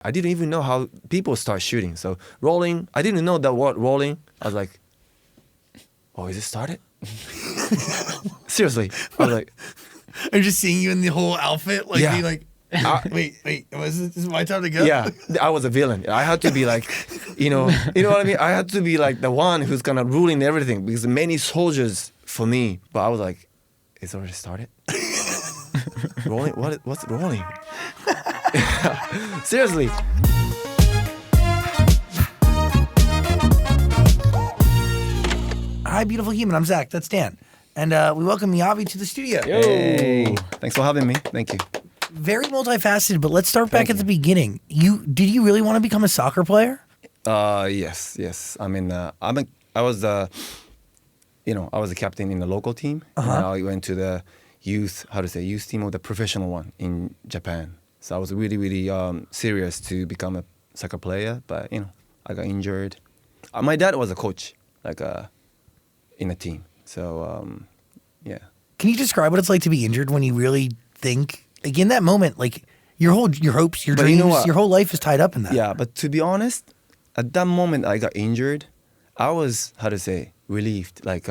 I didn't even know how people start shooting. So rolling, I didn't know the word rolling. I was like, oh, is it started? Seriously. I was like, I'm just seeing you in the whole outfit, like Yeah. being like, wait, this is my time to go? yeah, I was a villain. I had to be like, you know what I mean? I had to be like the one who's gonna ruling everything because many soldiers for me. But I was like, it's already started. Rolling? What's rolling? Seriously. Hi, beautiful human. I'm Zach. That's Dan. And we welcome Miyavi to the studio. Hey, thanks for having me. Thank you. Very multifaceted, but let's start back at the beginning. Did you really want to become a soccer player? Yes. I mean, I was I was a captain in the local team. And I went to the youth team or the professional one in Japan. So I was really, really serious to become a soccer player, but I got injured. My dad was a coach, like in a team. So yeah. Can you describe what it's like to be injured when you really think, like in that moment, like your hopes, your But dreams, you know what? your whole life is tied up in that? Yeah, but to be honest, at that moment I got injured, I was, relieved. Like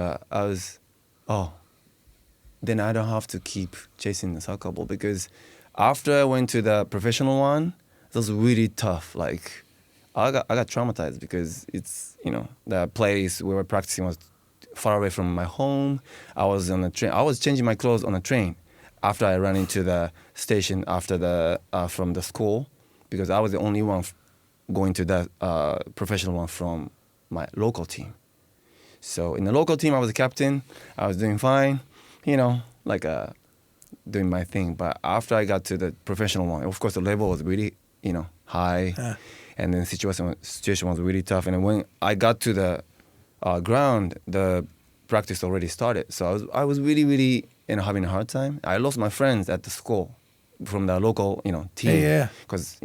then I don't have to keep chasing the soccer ball, because after I went to the professional one, it was really tough. Like I got traumatized because it's, the place we were practicing was far away from my home. I was on a train. I was changing my clothes on a train after I ran into the station after from the school, because I was the only one going to that professional one from my local team. So in the local team, I was the captain. I was doing fine, doing my thing. But after I got to the professional one, of course, the level was really, high, and then the situation was really tough. And then when I got to the ground, the practice already started. So I was really, really, having a hard time. I lost my friends at the school from the local, team. Yeah. Because,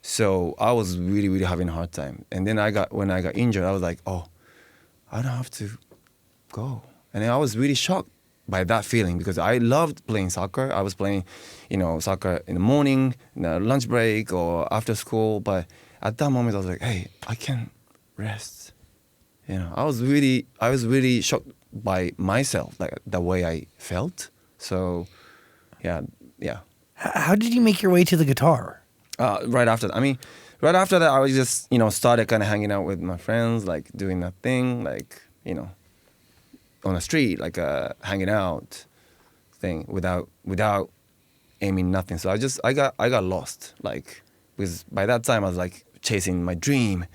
so I was really, really having a hard time. And then when I got injured, I was like, oh, I don't have to go. And then I was really shocked by that feeling, because I loved playing soccer. I was playing, soccer in the morning, in the lunch break or after school. But at that moment, I was like, hey, I can't rest. I was really shocked by myself, like the way I felt. So, yeah. How did you make your way to the guitar? Right after that, I was just, started kind of hanging out with my friends, like doing that thing, like, on the street, like hanging out thing without aiming nothing. So I got lost, like, because by that time I was like chasing my dream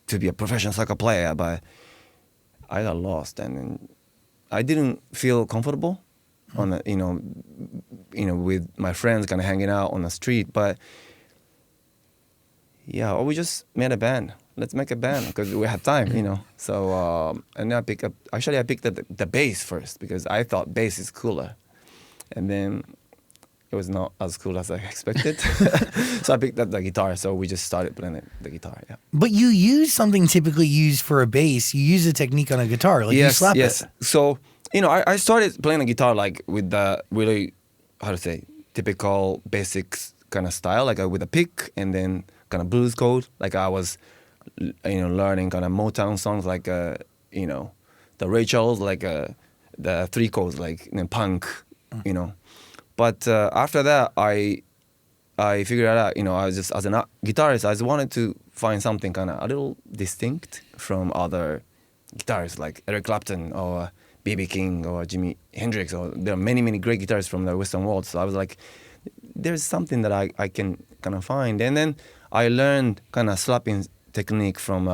to be a professional soccer player, but I got lost, and then I didn't feel comfortable on the, with my friends kind of hanging out on the street. But yeah, we just made a band. Let's make a band because we had time, So and then I picked up the bass first, because I thought bass is cooler, and then it was not as cool as I expected. So I picked up the guitar. So we just started playing the guitar. Yeah. But you use something typically used for a bass. You use a technique on a guitar, like you slap it. So I started playing the guitar like with the really, typical basics kind of style, like with a pick and then kind of blues chord. Like I was, learning kind of Motown songs, like the Rachels, like the three chords, like punk, But after that, I figured out, I was just, as a guitarist, I just wanted to find something kind of a little distinct from other guitarists like Eric Clapton or B.B. King or Jimi Hendrix, or there are many, many great guitarists from the Western world. So I was like, there's something that I can kind of find. And then I learned kind of slapping technique from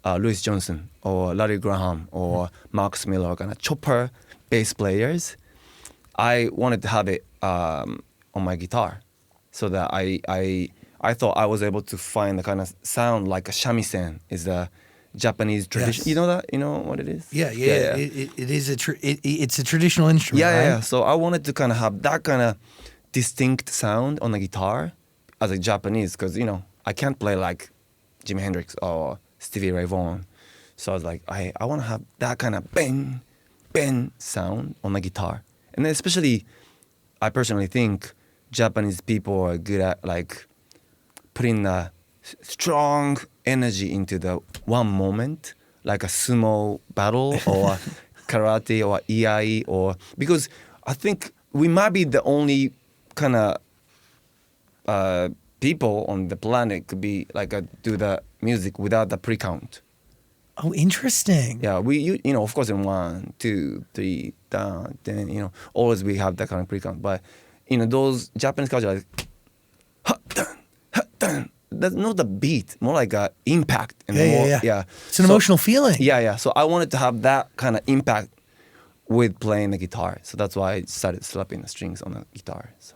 Louis Johnson or Larry Graham or Marcus Miller, kind of chopper bass players. I wanted to have it on my guitar, so that I thought I was able to find the kind of sound like a shamisen is the Japanese tradition. Yes. You know that? You know what it is? Yeah. It is it's a traditional instrument. Yeah. Right? So I wanted to kind of have that kind of distinct sound on the guitar as a Japanese, because I can't play like Jimi Hendrix or Stevie Ray Vaughan. So I was like, I want to have that kind of bang, bang sound on the guitar. And then especially, I personally think Japanese people are good at like putting a strong energy into the one moment, like a sumo battle or karate or iai, or because I think we might be the only kind of people on the planet could be like do the music without the pre-count. Oh, interesting. Yeah, you know, of course, in 1, 2, 3, down, then, you know, always we have that kind of pre-count. But, you know, those Japanese culture, like, ha, dun, ha, dun, that's not the beat, more like a impact. And Yeah. It's an emotional feeling. Yeah. So I wanted to have that kind of impact with playing the guitar. So that's why I started slapping the strings on the guitar. So,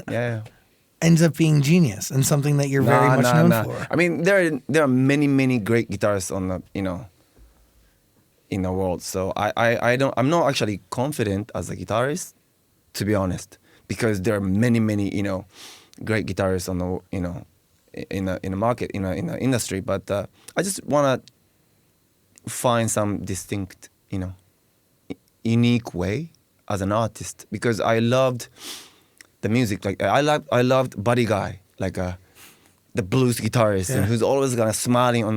yeah. Ends up being genius and something that you're very much known for. I mean, there are many great guitarists on the, you know, in the world. So I'm not actually confident as a guitarist, to be honest, because there are many, you know, great guitarists on the, you know, in the market, in the industry. But I just want to find some distinct, you know, unique way as an artist, because I loved the music. Like I loved Buddy Guy, like the blues guitarist, and who's always kind of smiling on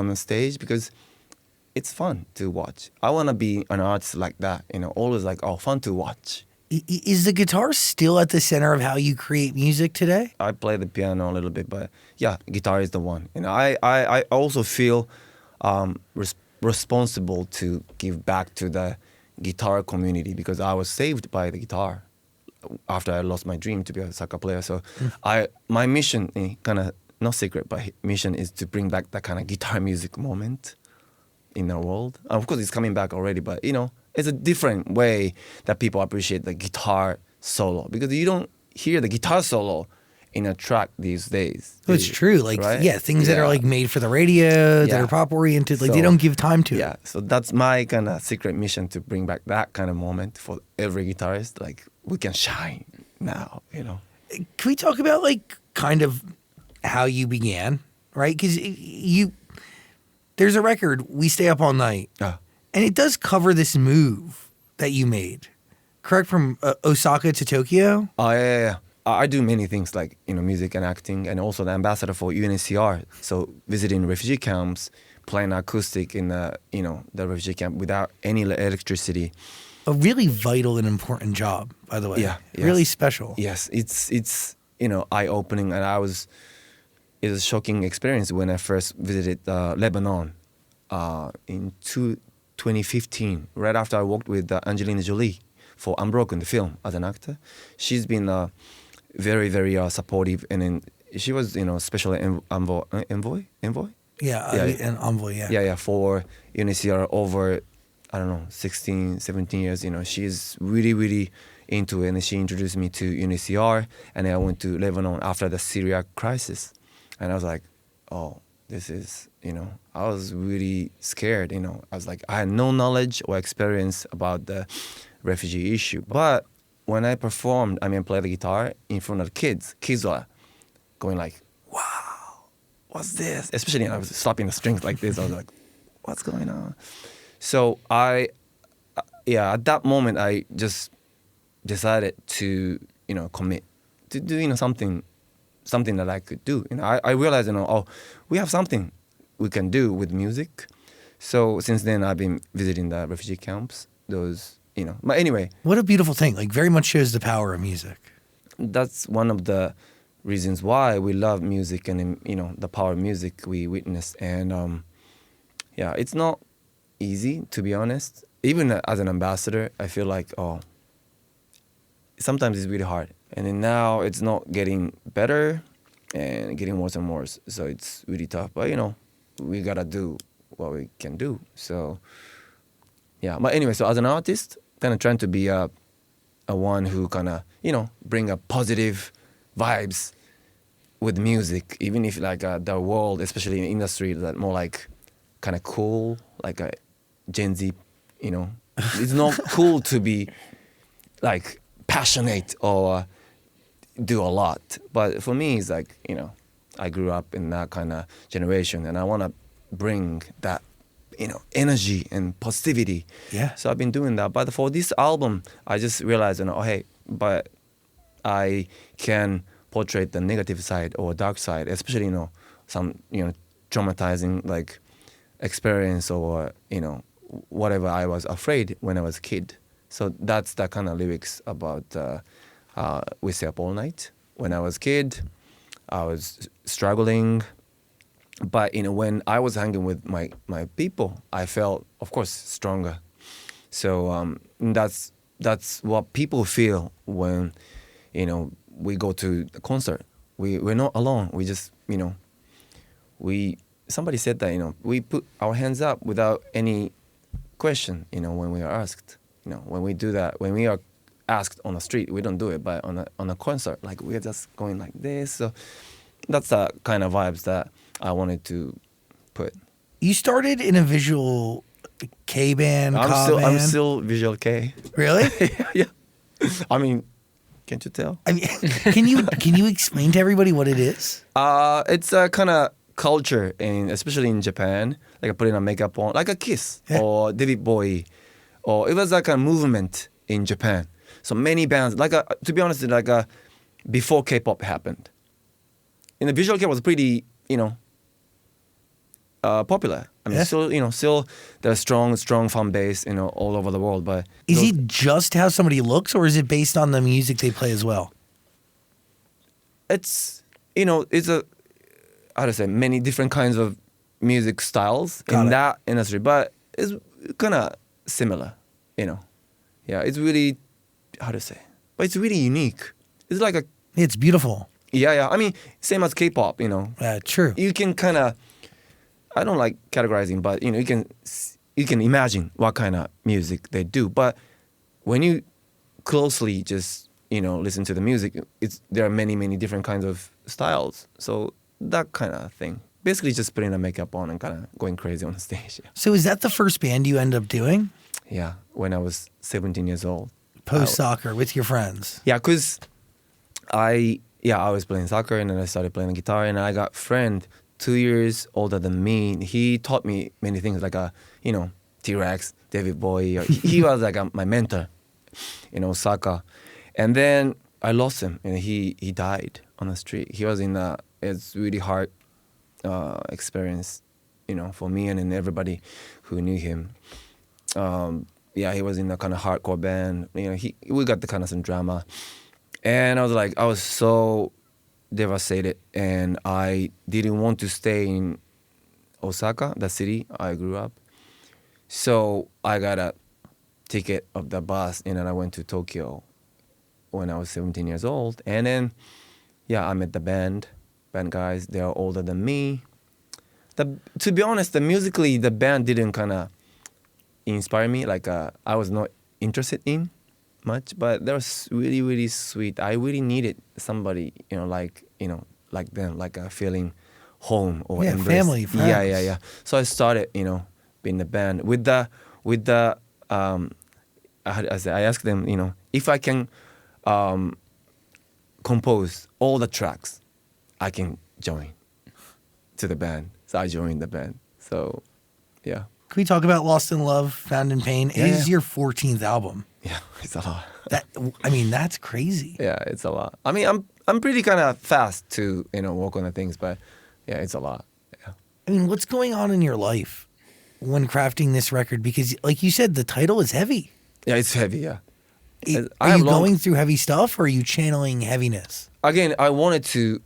the stage, because it's fun to watch. I want to be an artist like that, you know, always like, oh, fun to watch. Is the guitar still at the center of how you create music today? I play the piano a little bit, but yeah, guitar is the one. You know, I also feel responsible to give back to the guitar community, because I was saved by the guitar after I lost my dream to be a soccer player. So my mission, kind of not secret, but mission is to bring back that kind of guitar music moment in the world. And of course, it's coming back already, but you know, it's a different way that people appreciate the guitar solo, because you don't hear the guitar solo in a track these days. Well, it's true. Like, right? yeah, things that are like made for the radio, that are pop oriented, like they don't give time to it. Yeah, so that's my kind of secret mission, to bring back that kind of moment for every guitarist. Like, we can shine now, you know. Can we talk about like kind of how you began, right? Because there's a record, We Stay Up All Night, and it does cover this move that you made, correct? From Osaka to Tokyo? Oh, yeah. I do many things, like, you know, music and acting, and also the ambassador for UNHCR. So visiting refugee camps, playing acoustic in the, you know, the refugee camp without any electricity. A really vital and important job, by the way. Yeah. Really special. Yes, it's you know, eye-opening, and it was a shocking experience when I first visited Lebanon in 2015, right after I worked with Angelina Jolie for Unbroken, the film, as an actor. She's been very, very supportive, and then she was, you know, special envoy. Yeah, an envoy, yeah. Yeah, for UNHCR over, I don't know, 16, 17 years. You know, she's really, really into it, and she introduced me to UNHCR, and then I went to Lebanon after the Syria crisis, and I was like, oh, this is, you know, I was really scared, you know. I was like, I had no knowledge or experience about the refugee issue, but when I performed, played the guitar in front of kids were going like, wow, what's this? Especially when I was slapping the strings like this, I was like, what's going on? So at that moment, I just decided to, you know, commit to do, you know, something that I could do. You know, I realized, you know, we have something we can do with music. So since then, I've been visiting the refugee camps, those, you know. But anyway. What a beautiful thing. Like, very much shows the power of music. That's one of the reasons why we love music, and, you know, the power of music we witness. And, it's not easy, to be honest. Even as an ambassador, I feel like, sometimes it's really hard. And then now it's not getting better and getting worse and worse. So it's really tough. But, you know, we got to do what we can do. So, yeah. But anyway, so as an artist, kind of trying to be a one who kind of, you know, bring a positive vibes with music, even if like the world, especially in the industry, that more like kind of cool, like a Gen Z, you know. It's not cool to be like passionate or do a lot. But for me, it's like, you know, I grew up in that kind of generation, and I want to bring that, you know, energy and positivity. Yeah. So I've been doing that. But for this album, I just realized, you know, hey, but I can portray the negative side or dark side, especially, some, traumatizing like experience or, whatever I was afraid when I was a kid. So that's the kind of lyrics about We Stay Up All Night. When I was a kid, I was struggling. But, when I was hanging with my people, I felt, of course, stronger. So that's what people feel when, we go to a concert. We're not alone. We just, somebody said that, we put our hands up without any question, when we are asked. When we do that, when we are asked on the street, we don't do it. But on a concert, like we're just going like this. So that's the kind of vibes that I wanted to put. You started in a visual K band, I'm still visual K. Really? Yeah. I mean, can't you tell? I mean, can you explain to everybody what it is? It's a kind of culture, especially in Japan, like putting a makeup on, like a Kiss or David Bowie, or it was like a movement in Japan. So many bands, to be honest, before K-pop happened. And the visual K was pretty, popular. I mean, still there's strong fan base, all over the world. But is it just how somebody looks, or is it based on the music they play as well? It's it's a many different kinds of music styles that industry, but it's kind of similar, Yeah, it's really but it's really unique. It's like it's beautiful. Yeah. I mean, same as K-pop, True. You can kind of, I don't like categorizing, but you can imagine what kind of music they do. But when you closely just listen to the music, there are many different kinds of styles. So that kind of thing, basically just putting a makeup on and kind of going crazy on the stage. Yeah. So is that the first band you end up doing? Yeah, when I was 17 years old. Post soccer with your friends. Yeah, because I was playing soccer and then I started playing the guitar, and I got a friend 2 years older than me. He taught me many things, like T-Rex, David Bowie. He was like my mentor, Osaka. And then I lost him, and he died on the street. He was it's really hard experience, for me and everybody who knew him. He was in a kind of hardcore band. We got the kind of some drama. And I was so devastated, and I didn't want to stay in Osaka, the city I grew up. So I got a ticket of the bus, and then I went to Tokyo when I was 17 years old. And then, I met the band guys. They are older than me. To be honest, musically, the band didn't kind of inspire me. I was not interested in much, but they was really, really sweet. I really needed somebody, like them, like feeling home or embraced. Family, friends. Yeah. So I started, being the band with the I asked them, if I can compose all the tracks, I can join to the band. So I joined the band. So, yeah. Can we talk about Lost in Love, Found in Pain? It is your 14th album. Yeah, it's a lot. That's crazy. Yeah, it's a lot. I mean, I'm pretty kind of fast to work on the things, but yeah, it's a lot. Yeah. I mean, what's going on in your life when crafting this record? Because, like you said, the title is heavy. Yeah, it's heavy. Yeah. Are you going through heavy stuff, or are you channeling heaviness? Again, I wanted to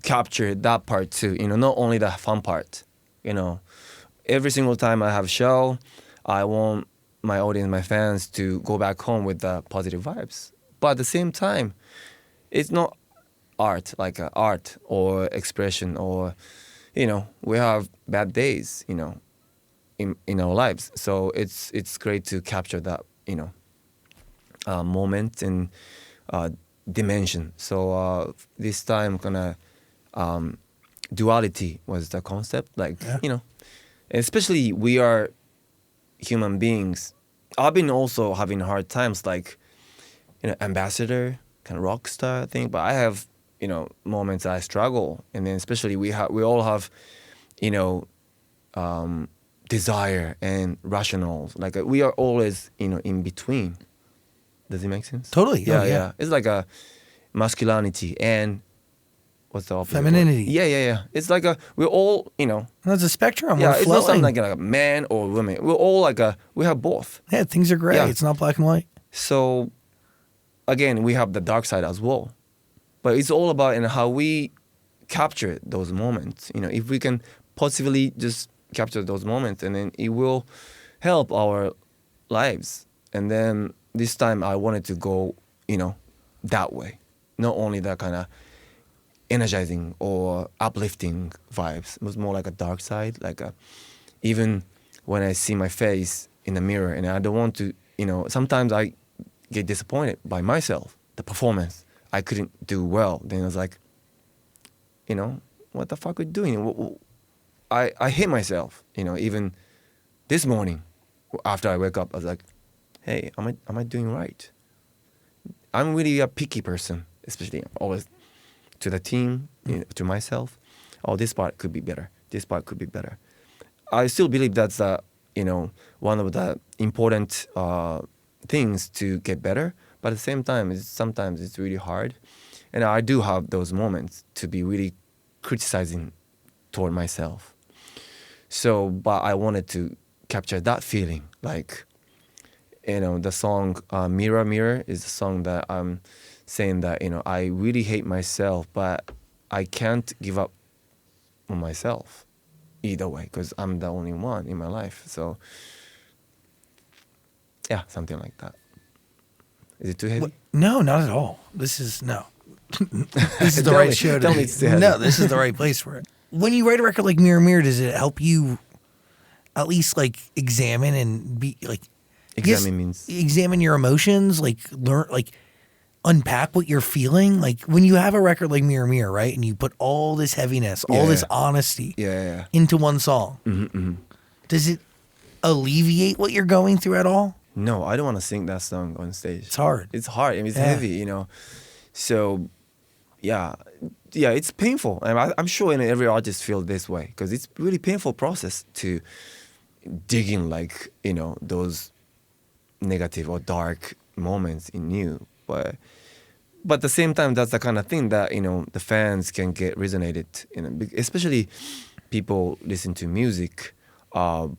capture that part too. Not only the fun part. Every single time I have a show, I want my audience, my fans, to go back home with the positive vibes. But at the same time, it's not art, like art or expression, or, we have bad days, in our lives. So it's great to capture that, moment and dimension. So this time, duality was the concept, especially we are human beings. I've been also having hard times, ambassador, kind of rock star thing, but I have, moments I struggle. And then especially we all have, desire and rationals. We are always, in between. Does it make sense? Totally. Yeah. It's like masculinity and what's the opposite? Femininity. Yeah. It's like we're all, There's a spectrum. yeah, We're it's not something flowing. like a man or woman. We're all like we have both. Yeah, things are gray. Yeah. It's not black and white. So again, we have the dark side as well. But it's all about how we capture those moments. If we can positively just capture those moments, and then it will help our lives. And then this time I wanted to go, that way. Not only that kind of energizing or uplifting vibes. It was more like a dark side. Even when I see my face in the mirror and I don't want to, sometimes I get disappointed by myself, the performance. I couldn't do well. Then I was like, what the fuck are you doing? I hate myself, even this morning after I wake up, I was like, hey, am I doing right? I'm really a picky person, especially always to the team, to myself. Oh, this part could be better. This part could be better. I still believe that's one of the important things to get better. But at the same time, sometimes it's really hard. And I do have those moments to be really criticizing toward myself. So, but I wanted to capture that feeling. The song Mirror, Mirror is a song that I'm saying that, I really hate myself, but I can't give up on myself either way because I'm the only one in my life. So, yeah, something like that. Is it too heavy? No, not at all. This is no. This is the Tell right me- show. tell me it's too heavy. No, this is the right place for it. When you write a record like Mirror Mirror, does it help you at least examine and be examine your emotions, learn, unpack what you're feeling? When you have a record like Mirror Mirror, right, and you put all this heaviness, all this honesty Yeah. into one song, does it alleviate what you're going through at all? No, I don't want to sing that song on stage. It's hard. It's hard. It's heavy, So, yeah, it's painful. And I'm sure every artist feels this way because it's really painful process to dig in those negative or dark moments in you. But at the same time, that's the kind of thing that, the fans can get resonated, especially people listen to music, to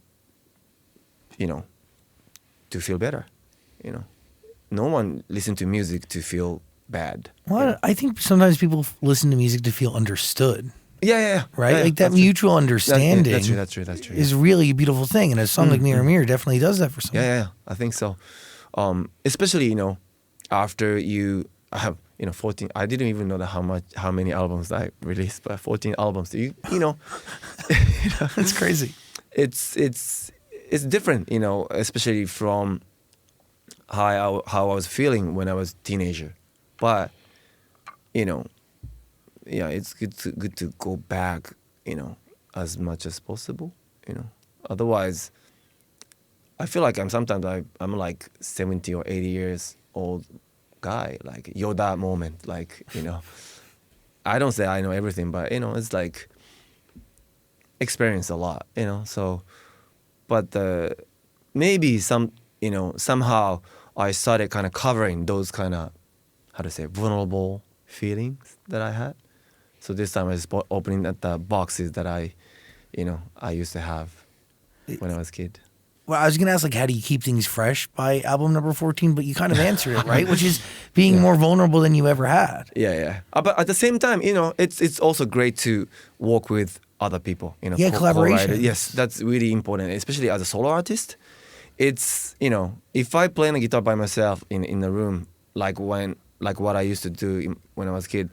feel better, No one listen to music to feel bad. Well, I think sometimes people listen to music to feel understood. Yeah. Right? Yeah, that mutual understanding That's true. is really a beautiful thing. And a song like Mirror Mirror definitely does that for some. Yeah, I think so. Especially, after I have, 14, I didn't even know how many albums I released, but 14 albums. That's crazy. It's different, especially from how I was feeling when I was a teenager. But, it's good to go back, as much as possible, Otherwise, I feel like I'm like 70 or 80 years old guy, Yoda moment, I don't say I know everything, but, it's experience a lot, so, but maybe somehow I started kind of covering those kind of, vulnerable feelings that I had. So this time I was opening at the boxes that I used to have when I was a kid. Well, I was going to ask, how do you keep things fresh by album number 14? But you kind of answered it, right? Which is being more vulnerable than you ever had. Yeah. But at the same time, it's also great to work with other people. Collaboration. Yes, that's really important, especially as a solo artist. It's, if I play a guitar by myself in a room, like what I used to do when I was a kid,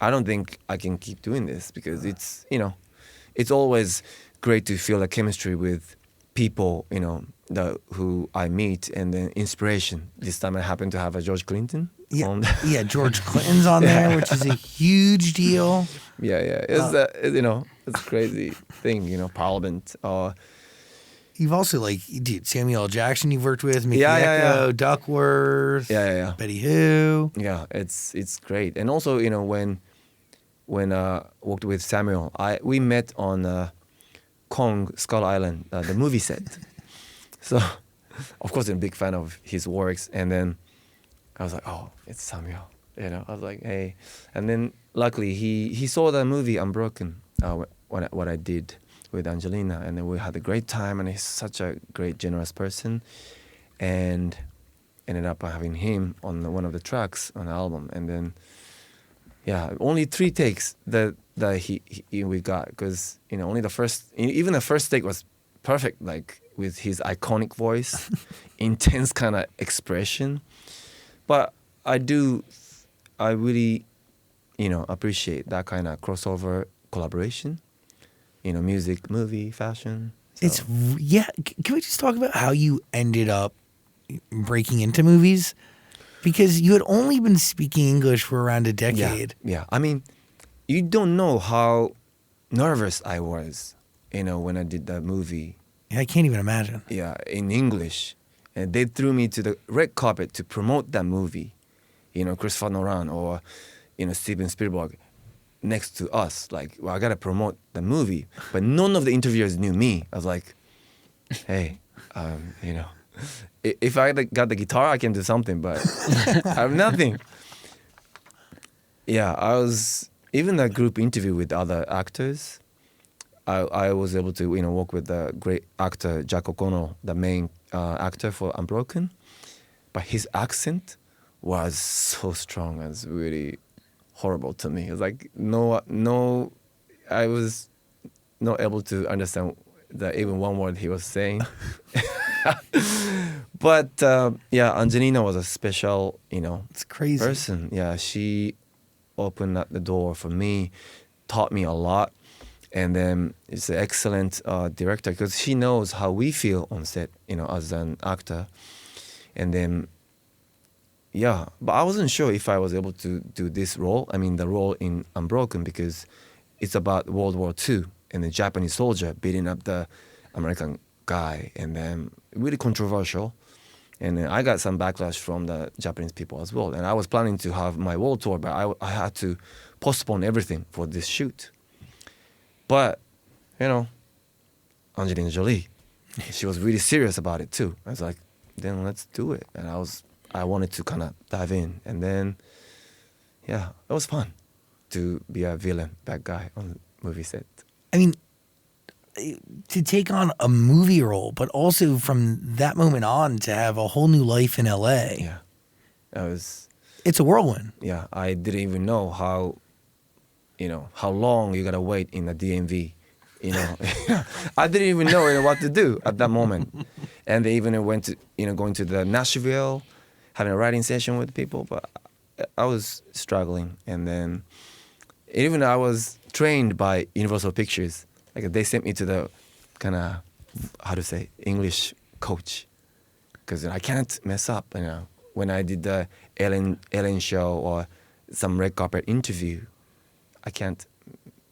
I don't think I can keep doing this because it's, it's always great to feel the chemistry with people, who I meet, and then inspiration. This time I happen to have a George Clinton. Yeah, George Clinton's on there, which is a huge deal. Yeah. It's it's a crazy thing, Parliament. You've also Samuel L. Jackson you've worked with, Mickey Yeah. Echo, Duckworth, Yeah. Betty Who. Yeah, it's great. And also, when worked with Samuel, we met on Kong Skull Island, the movie set. So, of course, I'm a big fan of his works. And then I was like, oh, it's Samuel. I was like, hey. And then luckily he saw the movie Unbroken, what I did with Angelina, and then we had a great time, and he's such a great, generous person, and ended up having him on one of the tracks on the album. And then only 3 takes that we got, because only the first, even the first take was perfect, like with his iconic voice, intense kind of expression. But I really appreciate that kind of crossover collaboration, music, movie, fashion. So. Can we just talk about how you ended up breaking into movies? Because you had only been speaking English for around a decade. Yeah. I mean, you don't know how nervous I was, when I did that movie. Yeah, I can't even imagine. Yeah, in English. And they threw me to the red carpet to promote that movie. Christopher Nolan or, Steven Spielberg next to us. Like, well, I got to promote the movie. But none of the interviewers knew me. I was like, hey, if I got the guitar, I can do something, but I have nothing. Yeah, even the group interview with other actors, I was able to, work with the great actor, Jack O'Connell, the main actor for Unbroken. But his accent was so strong. It was really horrible to me. It was like, I was not able to understand even one word he was saying. But Angelina was a special, it's crazy person. Yeah, she opened up the door for me, taught me a lot, and then it's an excellent director, because she knows how we feel on set, as an actor. And then, but I wasn't sure if I was able to do this role. I mean, the role in Unbroken, because it's about World War II and the Japanese soldier beating up the American guy, and then really controversial. And then I got some backlash from the Japanese people as well. And I was planning to have my world tour, but I had to postpone everything for this shoot. But, Angelina Jolie, she was really serious about it too. I was like, then let's do it. And I wanted to kind of dive in. And then, it was fun to be a villain, bad guy on the movie set. I mean, to take on a movie role, but also from that moment on to have a whole new life in LA. Yeah. It's a whirlwind. Yeah, I didn't even know how long you gotta wait in the DMV. I didn't even know what to do at that moment. And they even went to, going to the Nashville, having a writing session with people, but I was struggling. And then even I was trained by Universal Pictures. Like, they sent me to the kind of, English coach, because I can't mess up. When I did the Ellen show or some red carpet interview, I can't,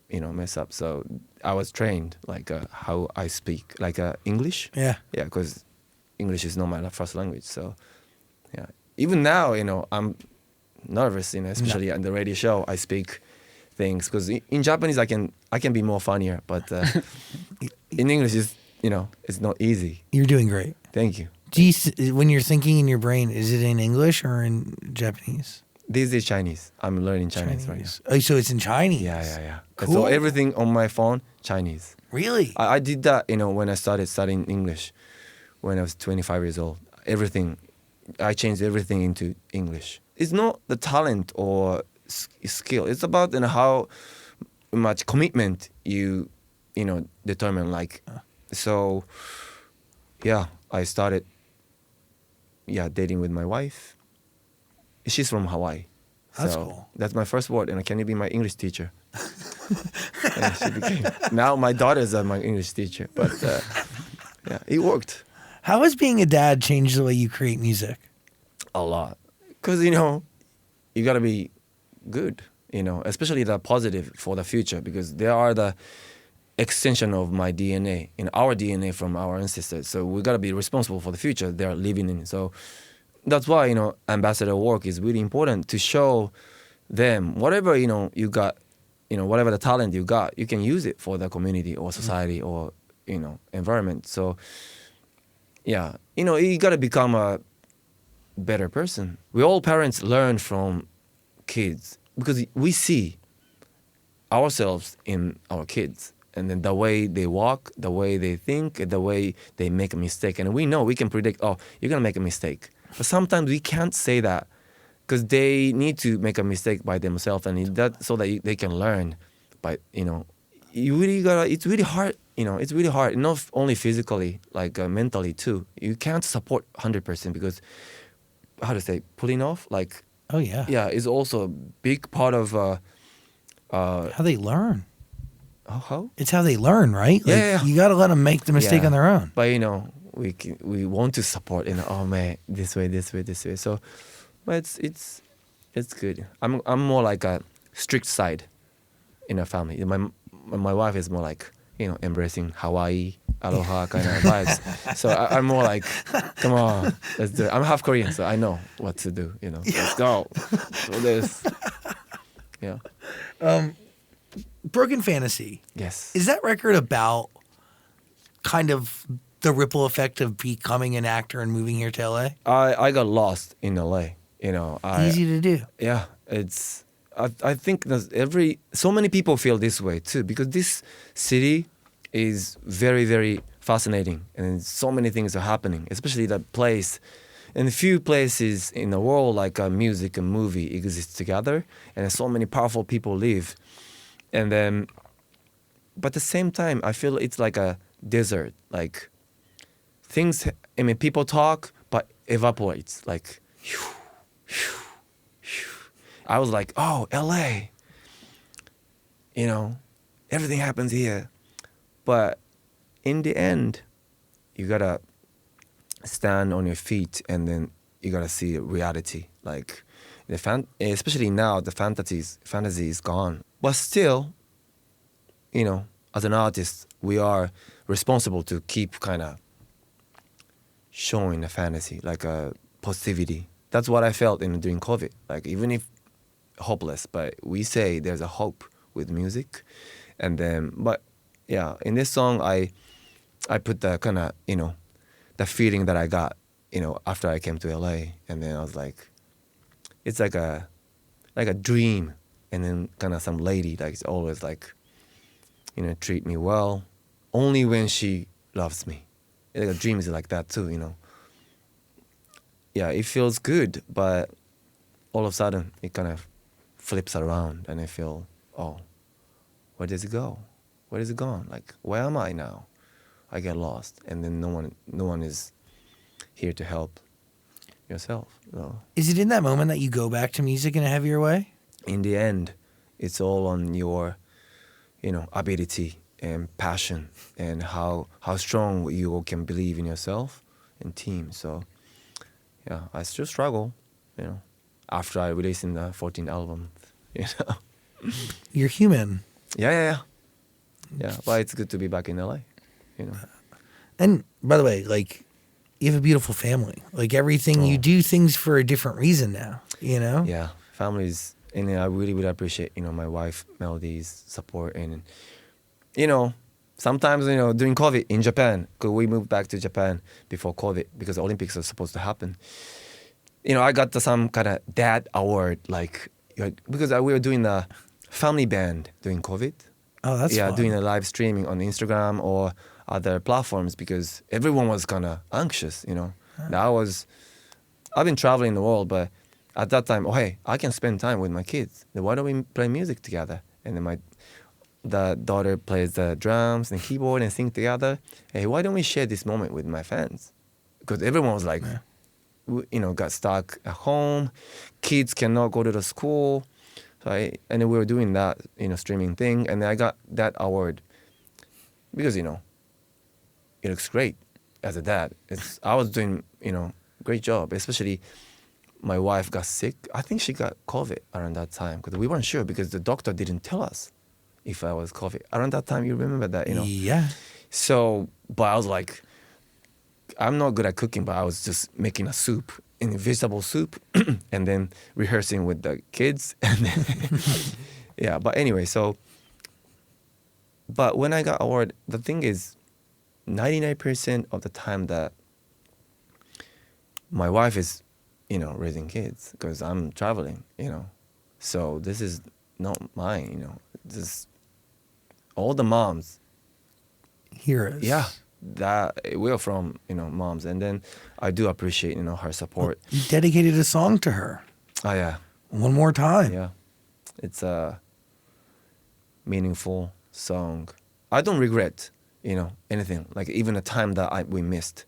mess up. So I was trained like how I speak, like English. Yeah. Yeah, because English is not my first language. So yeah, even now, I'm nervous, especially on the radio show. I speak things, because in Japanese I can be more funnier, but in English it's not easy. You're doing great. Thank you. When you're thinking in your brain, is it in English or in Japanese? This is Chinese. I'm learning Chinese right now. Oh, so it's in Chinese. Yeah. Cool. So everything on my phone, Chinese. Really? I did that, when I started studying English when I was 25 years old. I changed everything into English. It's not the talent or skill. It's about how much commitment you determine. So I started dating with my wife. She's from Hawaii. That's so cool. That's my first word, and can you be my English teacher? And she became. Now my daughters are my English teacher, but it worked. How has being a dad changed the way you create music? A lot, because you gotta be good, especially the positive for the future, because they are the extension of my DNA, our DNA from our ancestors. So we gotta be responsible for the future they are living in. So that's why ambassador work is really important, to show them whatever you got, whatever the talent you got, you can use it for the community or society or environment. So you gotta become a better person. We all parents learn from kids, because we see ourselves in our kids, and then the way they walk, the way they think, the way they make a mistake, and we know we can predict, oh, you're gonna make a mistake, but sometimes we can't say that because they need to make a mistake by themselves, and that so that they can learn. But you really gotta. It's really hard. It's really hard. Not only physically, like mentally too. You can't support 100% because how to say pulling off like. Oh yeah. Yeah, is also a big part of. How they learn. How? It's how they learn, right? Like, Yeah. You got to let them make the mistake on their own. But we want to support. Oh man, this way. So, but it's good. I'm more like a strict side in our family. My wife is more like embracing Hawaii, aloha kind of vibes. So I'm more like, come on, let's do it. I'm half Korean, so I know what to do. Let's go. Do this. Yeah. Broken Fantasy. Yes. Is that record about kind of the ripple effect of becoming an actor and moving here to LA? I got lost in LA. Easy to do. Yeah, it's. I think so many people feel this way too, because this city is very, very fascinating, and so many things are happening, especially the place. And few places in the world like music and movie exist together, and so many powerful people live. And then, but at the same time, I feel it's like a desert. Like things, people talk, but evaporates. Like, whew, whew, whew. I was like, oh, LA. Everything happens here. But in the end, you gotta stand on your feet, and then you gotta see reality. Like especially now, the fantasy is gone. But still, as an artist, we are responsible to keep kind of showing the fantasy, like a positivity. That's what I felt during COVID. Like even if hopeless, but we say there's a hope with music. And then, but yeah, in this song, I put the kind of, the feeling that I got, after I came to LA. And then I was like, it's like a dream. And then kind of some lady like is always like, treat me well, only when she loves me. Like a dream is like that too, Yeah, it feels good, but all of a sudden it kind of flips around, and I feel, oh, where does it go? Where is it gone? Like, where am I now? I get lost, and then no one is here to help yourself. Is it in that moment that you go back to music in a heavier way? In the end, it's all on your, ability and passion, and how strong you can believe in yourself and team. So, yeah, I still struggle, after I released in the 14th album, You're human. Yeah. But it's good to be back in LA, And by the way, like, you have a beautiful family. Like, everything, you do things for a different reason now, Yeah, families, and I really, really appreciate, my wife, Melody's support. And, sometimes, during COVID in Japan, because we moved back to Japan before COVID, because the Olympics are supposed to happen. I got some kind of dad award, like, because we were doing a family band during COVID. Oh, that's fun. Doing a live streaming on Instagram or other platforms, because everyone was kind of anxious, I've been traveling the world, but at that time, hey, I can spend time with my kids. Then why don't we play music together? And then the daughter plays the drums and keyboard and sing together. Hey, why don't we share this moment with my fans? Because everyone was like, got stuck at home. Kids cannot go to the school. So and then we were doing that, streaming thing. And then I got that award because, it looks great as a dad. I was doing, great job, especially my wife got sick. I think she got COVID around that time because we weren't sure because the doctor didn't tell us if I was COVID. Around that time, you remember that, Yeah. So, but I was like, I'm not good at cooking, but I was just making a soup, vegetable soup, and then rehearsing with the kids. And then yeah, but anyway, but when I got award, the thing is, 99% of the time that my wife is, raising kids because I'm traveling, So this is not mine, you know. This all the moms. Heroes. Yeah, that we're from, you know, moms, and then I do appreciate, you know, her support. You dedicated a song to her. Oh yeah, One more time. yeah. It's a meaningful song. I don't regret, you know, anything. Like even the time that we missed,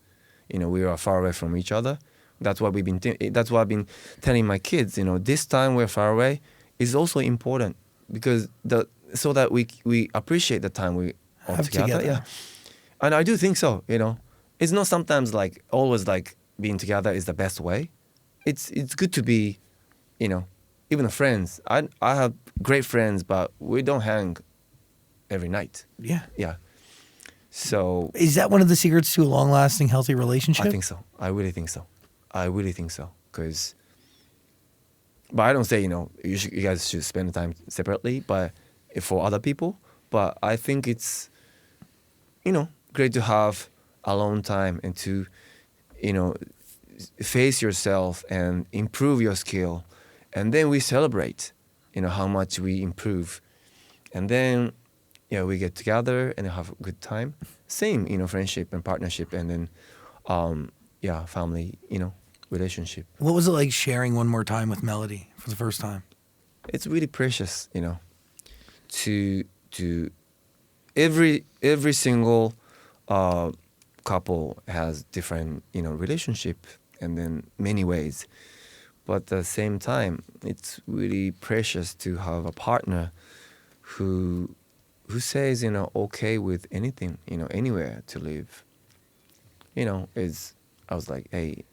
you know, we were far away from each other. That's what that's what I've been telling my kids. You know, this time we're far away is also important because so that we appreciate the time we all Have together. Yeah, and I do think so. You know, it's not sometimes like always like being together is the best way. It's good to be, you know, even friends. I have great friends, but we don't hang every night. Yeah. Yeah. So Is that one of the secrets to a long-lasting, healthy relationship? I think so. I really think so. I really think so. But I don't say, you know, you guys should spend the time separately, but for other people. But I think it's, you know, great to have alone time and to, you know, face yourself and improve your skill. And then we celebrate, you know, how much we improve. And then, yeah, we get together and have a good time. Same, you know, friendship and partnership, and then, yeah, family, you know, relationship. What was it like sharing One More Time with Melody for the first time? It's really precious, you know, to every single couple has different, you know, relationship, and then many ways. But at the same time, it's really precious to have a partner who says, you know, okay with anything, you know, anywhere to live. You know, I was like, hey,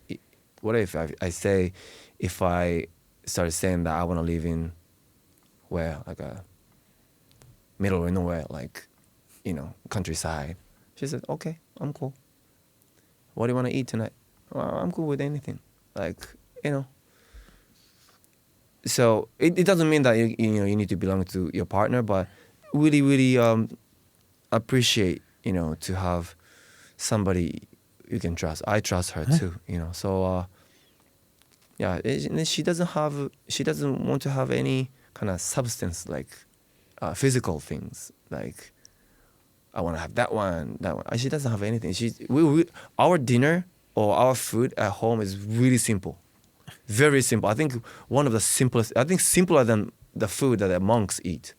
what if I say, if I started saying that I want to live in where, like a middle of nowhere, like, you know, countryside. She said, okay, I'm cool. What do you want to eat tonight? Well, I'm cool with anything. Like, you know. So it doesn't mean that you know you need to belong to your partner, but really appreciate, you know, to have somebody you can trust. I trust her too, you know. So yeah, she doesn't want to have any kind of substance, like physical things, like I want to have that one. She doesn't have anything. Our dinner or our food at home is really simple, very simple. I think one of the simplest. I think simpler than the food that the monks eat.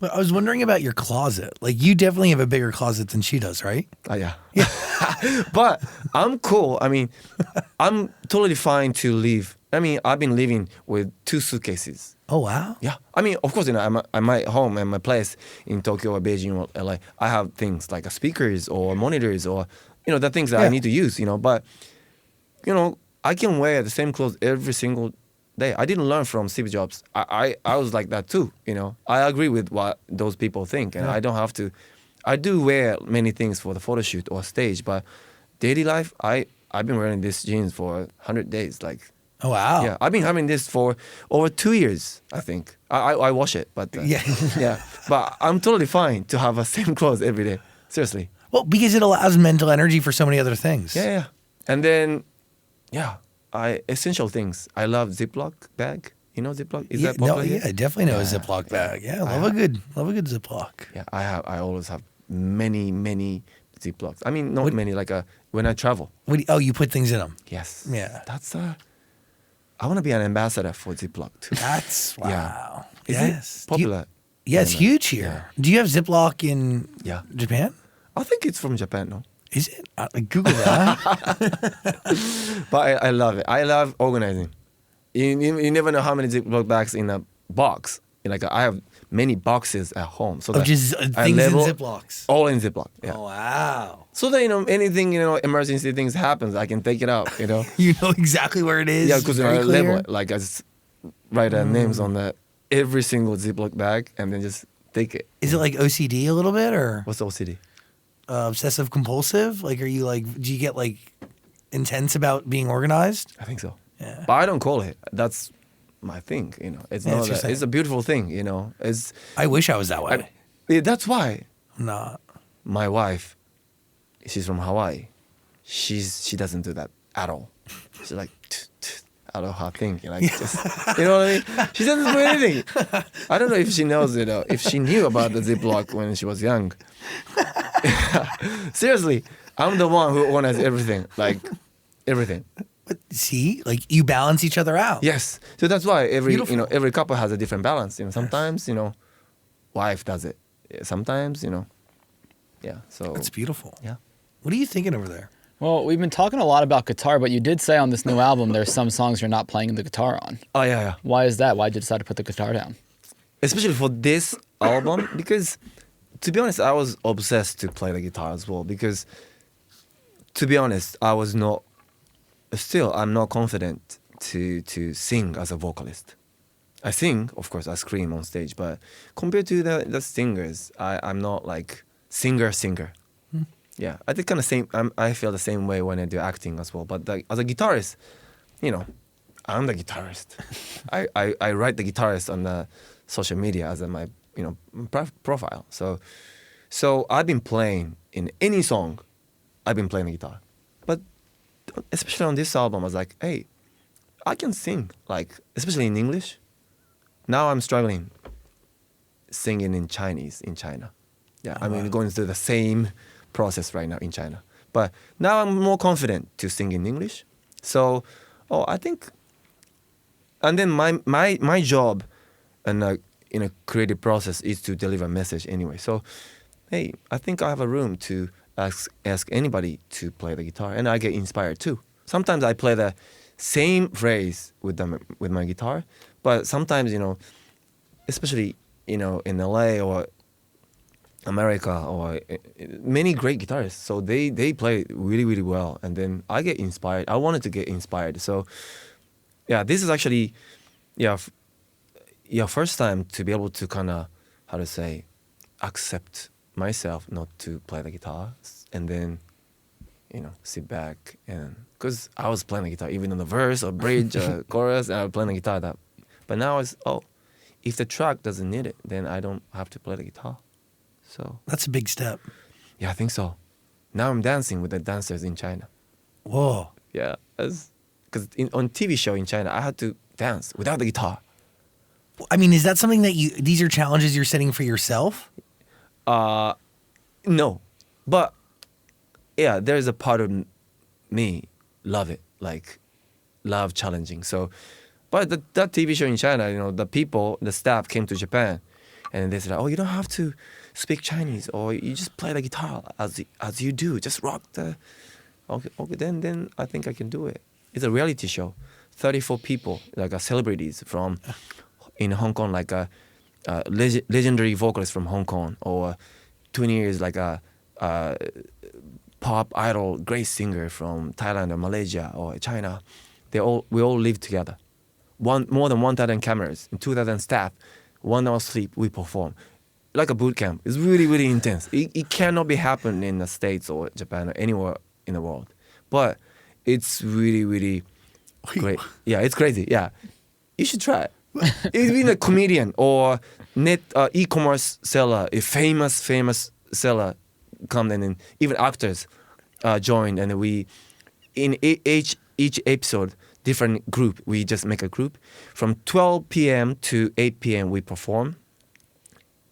But I was wondering about your closet. Like, you definitely have a bigger closet than she does, right? Yeah. But I'm cool. I mean, I'm totally fine to leave. I mean, I've been living with 2 suitcases. Oh, wow. Yeah. I mean, of course, you know, at my home and my place in Tokyo or Beijing or LA, I have things like speakers or monitors or, you know, the things that I need to use, you know. But, you know, I can wear the same clothes every single day. I didn't learn from Steve Jobs. I was like that too, you know. I agree with what those people think, and I don't have to. I do wear many things for the photo shoot or stage, but daily life, I've been wearing these jeans for 100 days, like. Oh, wow. Yeah, I've been having this for over 2 years, I think. I wash it, but yeah. But I'm totally fine to have the same clothes every day. Seriously. Well, because it allows mental energy for so many other things. Yeah. And then, yeah, essential things. I love Ziploc bag. You know Ziploc? Is that popular? Yeah, I definitely know a Ziploc bag. Yeah, love a good Ziploc. Yeah, I always have many Ziplocs. I mean, not many. Like when I travel. You put things in them. Yes. Yeah. That's I want to be an ambassador for Ziploc too. That's wow. Yeah. Is it popular? It's huge here. Yeah. Do you have Ziploc in Japan? I think it's from Japan, no? Is it? Google that. But I love it. I love organizing. You never know how many Ziploc bags in a box. Like I have many boxes at home. So just things in Ziplocs. All in Ziploc. Yeah. Oh, wow. So that, you know, anything, you know, emergency things happens, I can take it out, you know. You know exactly where it is. Yeah, because I label it. Like I just write names on every single Ziploc bag and then just take it. Is it like OCD a little bit, or what's OCD? Obsessive compulsive? Like, are you like? Do you get like intense about being organized? I think so. Yeah. But I don't call it. That's my thing, you know. It's not. It's a beautiful thing, you know. I wish I was that way. That's why. I'm not. My wife, she's from Hawaii. She doesn't do that at all. She's like, out of her thing. Like, just, you know what I mean? She doesn't do anything. I don't know if she knows, if she knew about the Ziploc when she was young. Seriously, I'm the one who organizes everything. Like, everything. But see, like you balance each other out. Yes. So that's why Beautiful. every couple has a different balance. Sometimes, wife does it. Sometimes, yeah. So That's beautiful. Yeah. What are you thinking over there? Well, we've been talking a lot about guitar, but you did say on this new album there's some songs you're not playing the guitar on. Oh, yeah. Why is that? Why did you decide to put the guitar down? Especially for this album, because to be honest, I was obsessed to play the guitar as well. Because to be honest, I'm not confident to sing as a vocalist. I sing, of course, I scream on stage, but compared to the singers, I'm not like singer. Yeah, I think kind of same. I feel the same way when I do acting as well. But as a guitarist, I'm the guitarist. I write the guitarist on the social media as my profile. So I've been playing in any song. I've been playing the guitar, but especially on this album, I was like, hey, I can sing, like especially in English. Now I'm struggling singing in Chinese in China. Yeah, I mean going through the same process right now in China. But now I'm more confident to sing in English. So, I think, and then my job in a creative process is to deliver a message anyway. So, hey, I think I have a room to ask anybody to play the guitar, and I get inspired too. Sometimes I play the same phrase with my guitar, but sometimes especially in LA or America or many great guitarists, so they play really, really well, and then I get inspired. I wanted to get inspired, so yeah, this is actually first time to be able to kind of accept myself not to play the guitar, and then sit back, and because I was playing the guitar even on the verse or bridge or chorus, and I was playing the guitar but now it's if the track doesn't need it, then I don't have to play the guitar. So That's a big step. yeah, I think so. Now I'm dancing with the dancers in China. Whoa. Yeah, because on TV show in China, I had to dance without the guitar. I mean, is that something that these are challenges you're setting for yourself? No, but yeah, there's a part of me love it, like love challenging. So, but that TV show in China, the staff came to Japan, and they said, "Oh, you don't have to speak Chinese, or you just play the guitar as you do, just rock the." Okay, then I think I can do it. It's a reality show, 34 people, like celebrities from in Hong Kong, like a legendary vocalist from Hong Kong, or 20 years like a pop idol, great singer from Thailand or Malaysia or China. We all live together. More than 1,000 cameras and 2,000 staff. 1 hour sleep, we perform. Like a boot camp. It's really, really intense. It cannot be happening in the States or Japan or anywhere in the world. But it's really, really great. Yeah, it's crazy. Yeah. You should try it. It's been a comedian or e-commerce seller, a famous seller come in, and even actors joined, and we in each episode different group. We just make a group from 12 p.m. to 8 p.m. we perform.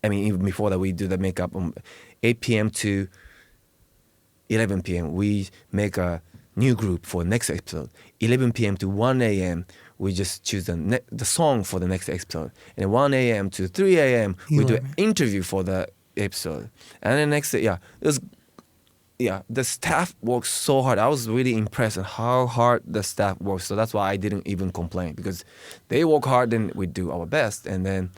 I mean, even before that, we do the makeup. 8 p.m. to 11 p.m. we make a new group for next episode. 11 p.m. to 1 a.m. we just choose the song for the next episode. And 1 a.m. to 3 a.m. we do an interview for the episode. And then next day, the staff works so hard. I was really impressed at how hard the staff works. So that's why I didn't even complain, because they work hard and we do our best. And then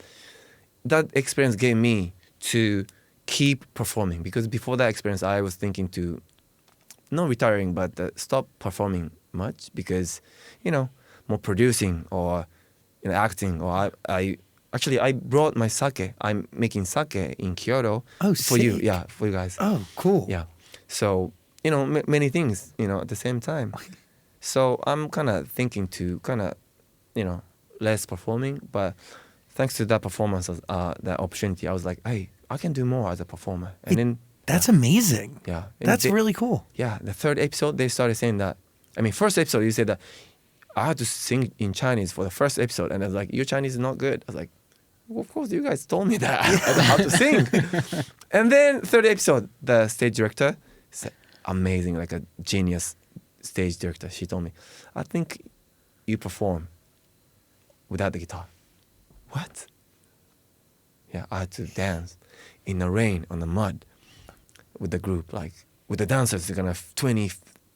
that experience gave me to keep performing, because before that experience, I was thinking to not retiring, but stop performing much, because, more producing or acting. Or I brought my sake. I'm making sake in Kyoto for you. Yeah, for you guys. Oh, cool. Yeah. So, many things, at the same time. So I'm kind of thinking to less performing, but thanks to that performance, that opportunity, I was like, hey, I can do more as a performer. And That's amazing. Yeah. That's really cool. Yeah. The third episode, they started saying that. I mean, first episode, you said that I had to sing in Chinese for the first episode, and I was like, "Your Chinese is not good." I was like, well, "Of course, you guys told me that I don't know how to sing." And then third episode, the stage director, amazing, like a genius stage director. She told me, "I think you perform without the guitar." What? Yeah, I had to dance in the rain on the mud with the group, like with the dancers. They're gonna 20,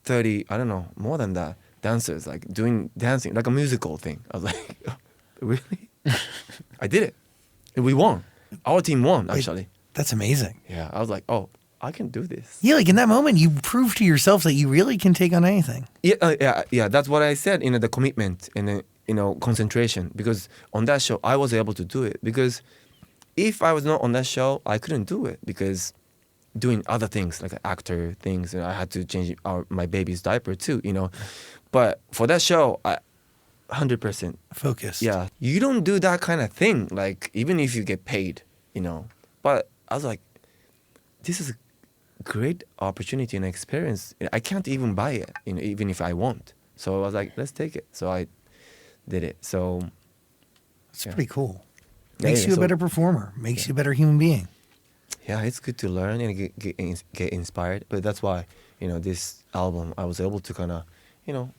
30, I don't know, more than that. Dancers like dancing like a musical thing. I was like, really? I did it. And we won. Our team won, actually. That's amazing. Yeah, I was like, oh, I can do this. Yeah, like in that moment, you prove to yourself that you really can take on anything. Yeah. That's what I said. The commitment and concentration. Because on that show, I was able to do it. Because if I was not on that show, I couldn't do it. Because doing other things like actor things, and I had to change my baby's diaper too. But for that show, 100% Focused. yeah, you don't do that kind of thing, like even if you get paid, But I was like, this is a great opportunity and experience. I can't even buy it, even if I want. So I was like, let's take it. So I did it. So It's yeah. pretty cool. Yeah, Makes you a so- better performer. Makes you a better human being. Yeah, it's good to learn and get inspired. But that's why, this album, I was able to kind of,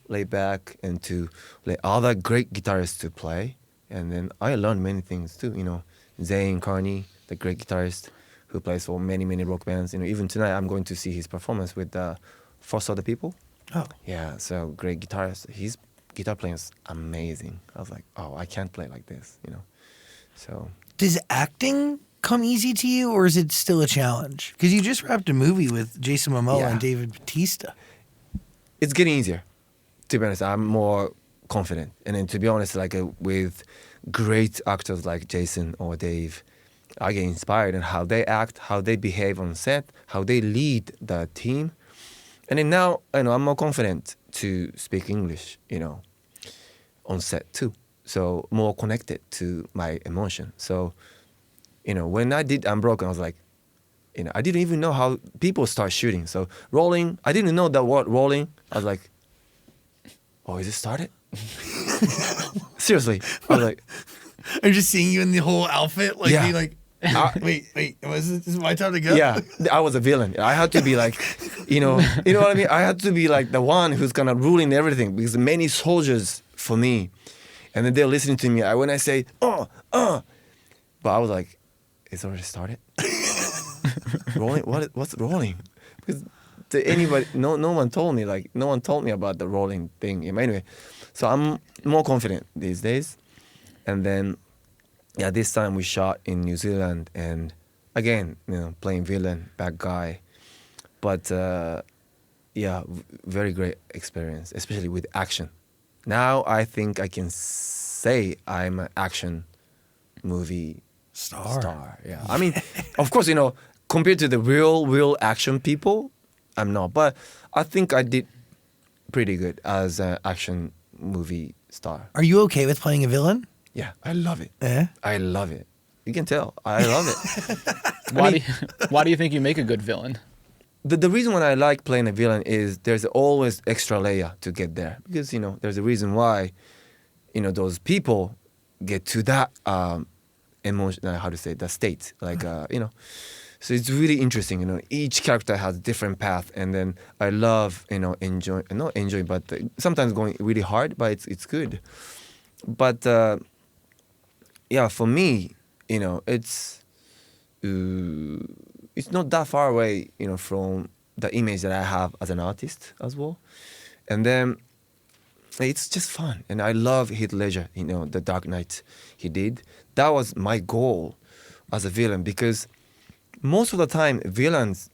lay back and to let other great guitarists to play. And then I learned many things too. Zane Carney, the great guitarist who plays for many, many rock bands. Even tonight I'm going to see his performance with Force Other People. Oh, Yeah, so great guitarist. His guitar playing is amazing. I was like, oh, I can't play like this, So does acting come easy to you, or is it still a challenge? Because you just wrapped a movie with Jason Momoa Yeah. and David Bautista. it's getting easier. To be honest, I'm more confident. And then to be honest, like with great actors like Jason or Dave, I get inspired in how they act, how they behave on set, how they lead the team. And then now, I'm more confident to speak English, on set too. So more connected to my emotion. So, when I did Unbroken, I was like, I didn't even know how people start shooting. So rolling, I didn't know that word rolling. I was like, oh, is it started? Seriously. I was like, I'm just seeing you in the whole outfit, like Yeah. being like, wait, this is my time to go? yeah, I was a villain. I had to be like, you know what I mean? I had to be like the one who's gonna ruling everything because many soldiers for me, and then they're listening to me. When I say, but I was like, it's already started. Rolling? What's rolling? Because to anybody, no one told me. Like no one told me about the rolling thing. Anyway, so I'm more confident these days. And then, yeah, this time we shot in New Zealand, and again, playing villain, bad guy. But yeah, very great experience, especially with action. Now I think I can say I'm an action movie star. Yeah, I mean, of course, compared to the real action people, I'm not. But I think I did pretty good as an action movie star. Are you okay with playing a villain? Yeah, I love it. Eh? I love it. You can tell. I love it. Why do you think you make a good villain? The reason why I like playing a villain is there's always extra layer to get there. Because, there's a reason why, those people get to that emotion, how to say, the state. Like, So it's really interesting, each character has a different path. And then I love, not enjoying, but sometimes going really hard, but it's good. But, yeah, for me, it's not that far away, from the image that I have as an artist as well. And then it's just fun. And I love Heath Ledger, the Dark Knight he did. That was my goal as a villain, because most of the time villains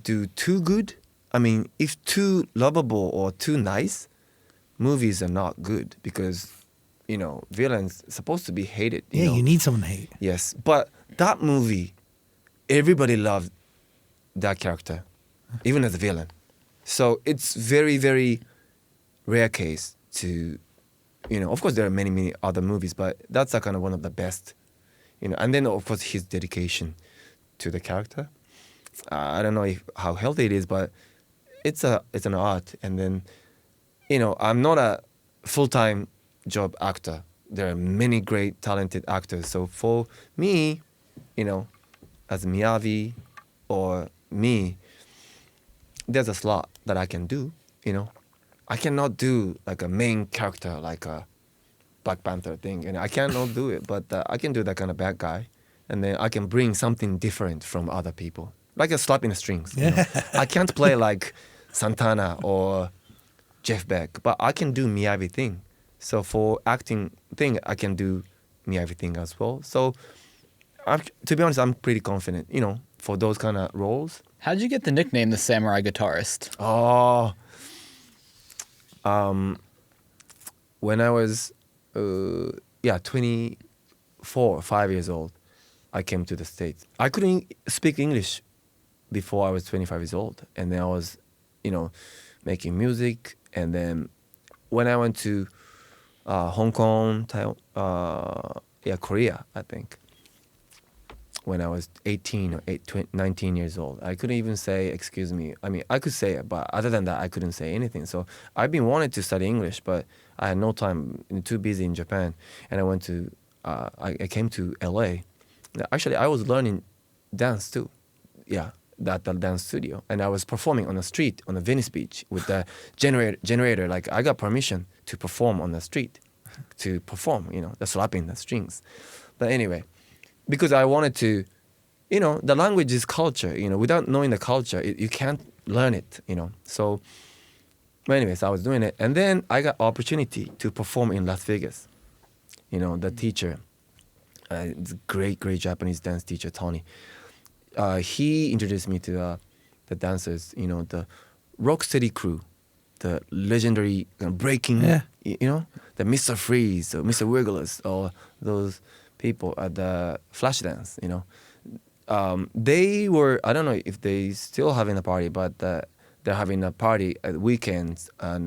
do too good. I mean, if too lovable or too nice, movies are not good because, villains are supposed to be hated. You need someone to hate. Yes, but that movie, everybody loved that character, even as a villain. So it's very, very rare case to, of course there are many, many other movies, but that's kind of one of the best, And then of course his dedication to the character. I don't know how healthy it is, but it's an art. And then, I'm not a full-time job actor. There are many great talented actors. So for me, as Miyavi or me, there's a slot that I can do. I cannot do like a main character like a Black Panther thing, and I cannot do it. But I can do that kind of bad guy, and then I can bring something different from other people, like a slap in the strings. I can't play like Santana or Jeff Beck, but I can do Miyavi thing. So for acting thing, I can do Miyavi thing as well. So to be honest, I'm pretty confident, for those kind of roles. How'd you get the nickname the Samurai Guitarist? Oh, when I was 24, 5 years old, I came to the States. I couldn't speak English before I was 25 years old, and then I was, making music, and then when I went to Hong Kong, Korea, I think. When I was 18 or 19 years old, I couldn't even say, excuse me. I mean, I could say it, but other than that, I couldn't say anything. So I've been wanting to study English, but I had no time, too busy in Japan. And I went to, I came to LA. Actually, I was learning dance too. Yeah, at the dance studio. And I was performing on the street, on the Venice Beach with the generator. Like, I got permission to perform on the street, to perform, the slapping the strings. But anyway, because I wanted to, the language is culture, without knowing the culture, you can't learn it, So, but anyways, I was doing it. And then I got opportunity to perform in Las Vegas. The teacher, great Japanese dance teacher, Tony, he introduced me to the dancers, the Rocksteady crew, the legendary breaking, the Mr. Freeze or Mr. Wigglers or those people at the Flashdance, they were, I don't know if they still having a party, but they're having a party at weekends on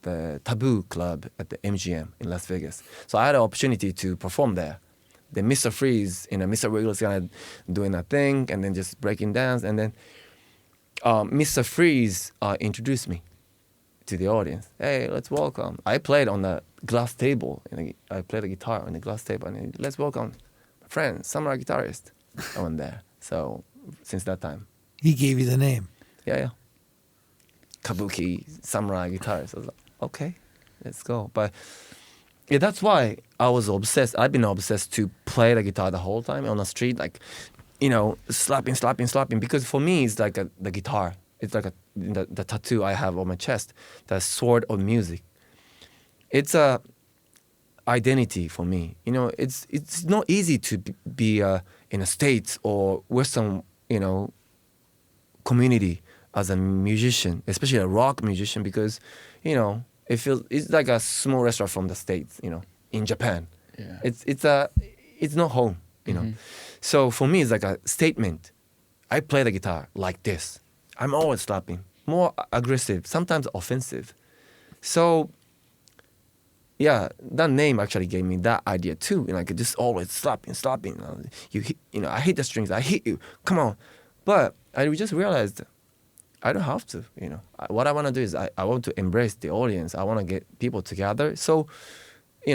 the Taboo Club at the MGM in Las Vegas. So I had an opportunity to perform there. The Mr. Freeze, Mr. Wigglers kind of doing that thing and then just breaking dance. And then Mr. Freeze introduced me to the audience. Hey, let's welcome. I played on the glass table. I played the guitar on the glass table. And let's welcome my friend, Samurai Guitarist. I went there. So since that time. He gave you the name. Yeah. Kabuki, Samurai Guitarist. I was like, okay, let's go. But yeah, that's why I was obsessed. I've been obsessed to play the guitar the whole time on the street, like, slapping. Because for me, it's like the guitar. It's like the tattoo I have on my chest, the sword of music. It's a identity for me. It's not easy to be in a States or Western, community as a musician, especially a rock musician, because, it's like a small restaurant from the States, in Japan. Yeah. It's not home, So for me, it's like a statement. I play the guitar like this. I'm always slapping, more aggressive, sometimes offensive. So, yeah, that name actually gave me that idea too. Just always slapping. I hit the strings, I hit you, come on. But I just realized I don't have to, What I want to do is I want to embrace the audience. I want to get people together. So,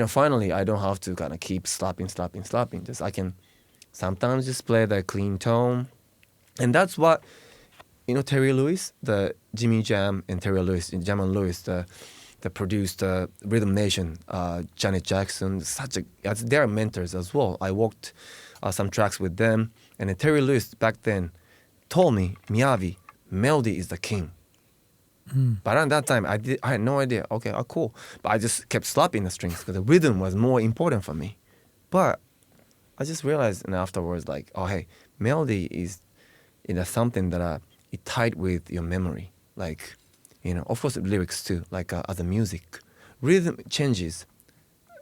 finally, I don't have to kind of keep slapping. Just I can sometimes just play the clean tone. And that's what, Terry Lewis, the Jimmy Jam and Terry Lewis, Jam and Lewis, the produced Rhythm Nation, Janet Jackson, they're mentors as well. I worked some tracks with them. And then Terry Lewis back then told me, Miyavi, melody is the king. But at that time, I had no idea. Okay, cool. But I just kept slapping the strings because the rhythm was more important for me. But I just realized afterwards, like, oh, hey, melody is something that it tied with your memory. Like, of course, lyrics too, like as a music. Rhythm changes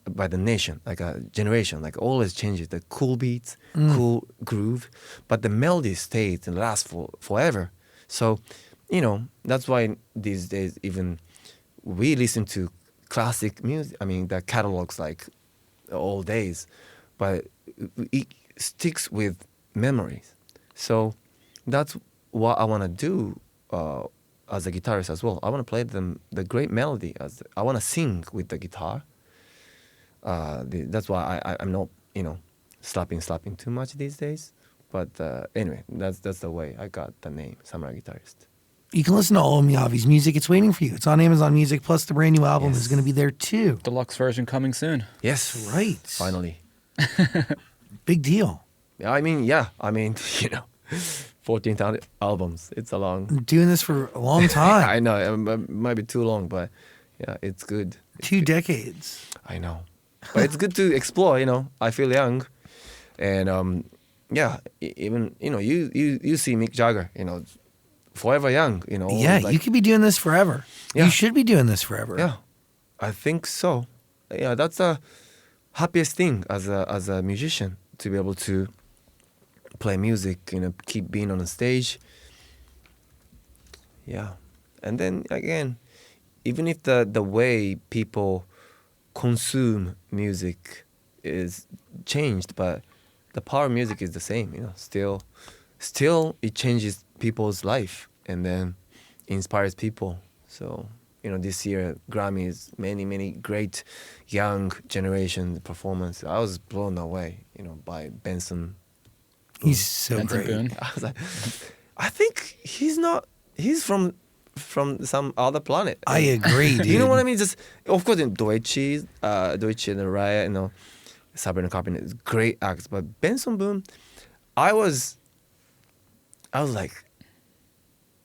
by the nation, like a generation, like always changes. The cool beats, cool groove. But the melody stays and lasts forever. So, that's why these days even we listen to classic music. I mean, the catalogs like all days, but it sticks with memories. So that's what I want to do as a guitarist as well. I want to play them the great melody. I want to sing with the guitar. That's why I'm not, slapping too much these days. But anyway, that's the way I got the name Samurai Guitarist. You can listen to all of Miyavi's music. It's waiting for you. It's on Amazon Music, plus the brand new album is going to be there too. Deluxe version coming soon. Yes, Right. Finally. Big deal. I mean, 14 albums. It's a long. I'm doing this for a long time. I know it might be too long, but yeah, it's good. It's 2 good. decades. I know, but it's good to explore. I feel young, and even you see Mick Jagger, forever young. Yeah, like, you could be doing this forever. Yeah. You should be doing this forever. Yeah, I think so. Yeah, that's the happiest thing as a musician, to be able to play music, keep being on the stage. Yeah, and then again, even if the way people consume music is changed, but the power of music is the same. Still it changes people's life and then inspires people. So this year Grammys, many great young generation performance. I was blown away, by Benson. He's so Benson great. Boone. I was like, I think he's from some other planet. I agree, dude. You know what I mean? Just of course, Duality and Raya, Sabrina Carpenter is great acts, but Benson Boone, I was like,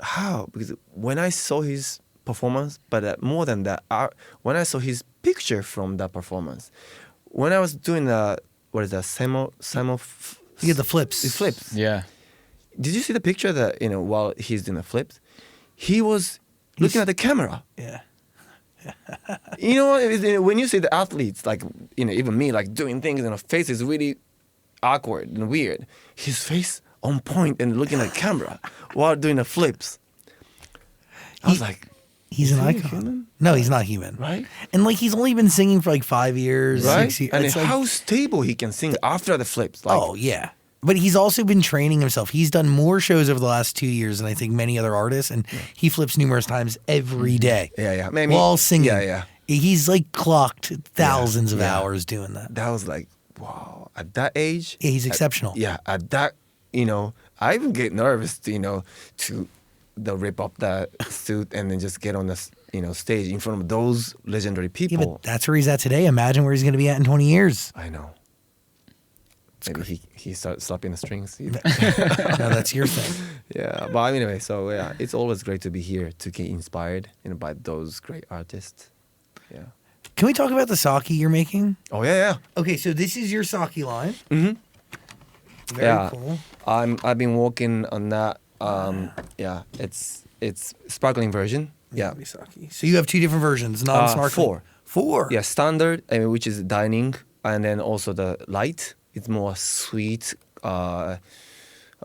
how? Because when I saw his performance, but more than that, when I saw his picture from that performance, when I was doing the You get the flips. the flips. Yeah. Did you see the picture that while he's doing the flips, he was looking at the camera. Yeah. When you see the athletes, like even me, like doing things, and the face is really awkward and weird. His face on point and looking at the camera while doing the flips. I was like, He's is an he icon. human? No, he's not human. Right? And he's only been singing for 5 years, Right? 6 years. And It's how stable he can sing after the flips. Like, oh yeah. But he's also been training himself. He's done more shows over the last 2 years than I think many other artists, and he flips numerous times every day. Yeah. Maybe, while singing. Yeah. He's clocked thousands of Yeah. hours doing that. That was like, wow. At that age. Yeah, he's exceptional. At that, I even get nervous, to rip up that suit and then just get on the, stage in front of those legendary Yeah, people. but that's where he's at today. Imagine where he's going to be at in 20 years. I know. Maybe he starts slapping the strings. No, that's your thing. Yeah, but anyway, so yeah, it's always great to be here to get inspired, by those great artists. Yeah. Can we talk about the sake you're making? Oh yeah. Okay, so this is your sake line. Mm-hmm. Very Yeah. cool. I've been working on that. Yeah, it's sparkling version. Yeah. Miyavi sake. So you have 2 different versions, non-sparkling. 4. 4. Yeah, standard, which is dining, and then also the light. It's more sweet. Yeah,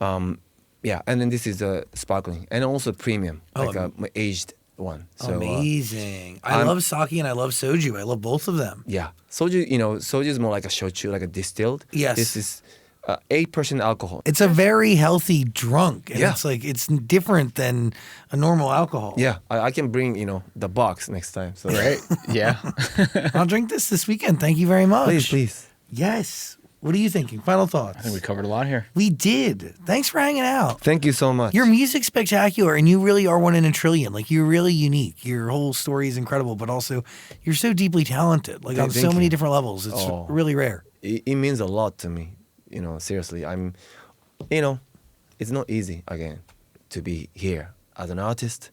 and then this is a sparkling, and also premium, like a aged one. So, Amazing. I love sake and I love soju. I love both of them. yeah, soju. Soju is more like a shochu, like a distilled. Yes. This is 8% alcohol. It's a very healthy drunk. And Yeah. it's different than a normal alcohol. Yeah, I can bring the box next time. So Right? Yeah. I'll drink this weekend. Thank you very much. please. Yes. What are you thinking? Final thoughts. I think we covered a lot here. We did. Thanks for hanging out. Thank you so much. Your music's spectacular, and you really are one in a trillion. You're really unique. Your whole story is incredible, but also you're so deeply talented, on Thank so many you. different levels. It's really rare. It means a lot to me. Seriously, I'm, it's not easy again to be here as an artist.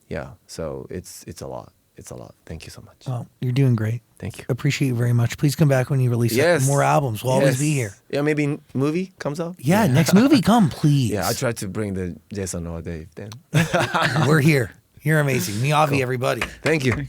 Yeah, so it's a lot. It's a lot. Thank you so much. Well, you're doing great. Thank you. Appreciate you very much. Please come back when you release more albums. We'll always be here. Yeah, maybe movie comes out. Yeah, next movie, come, please. Yeah, I tried to bring the Jason or Dave then. We're here. You're amazing. Miyavi, everybody. Thank you.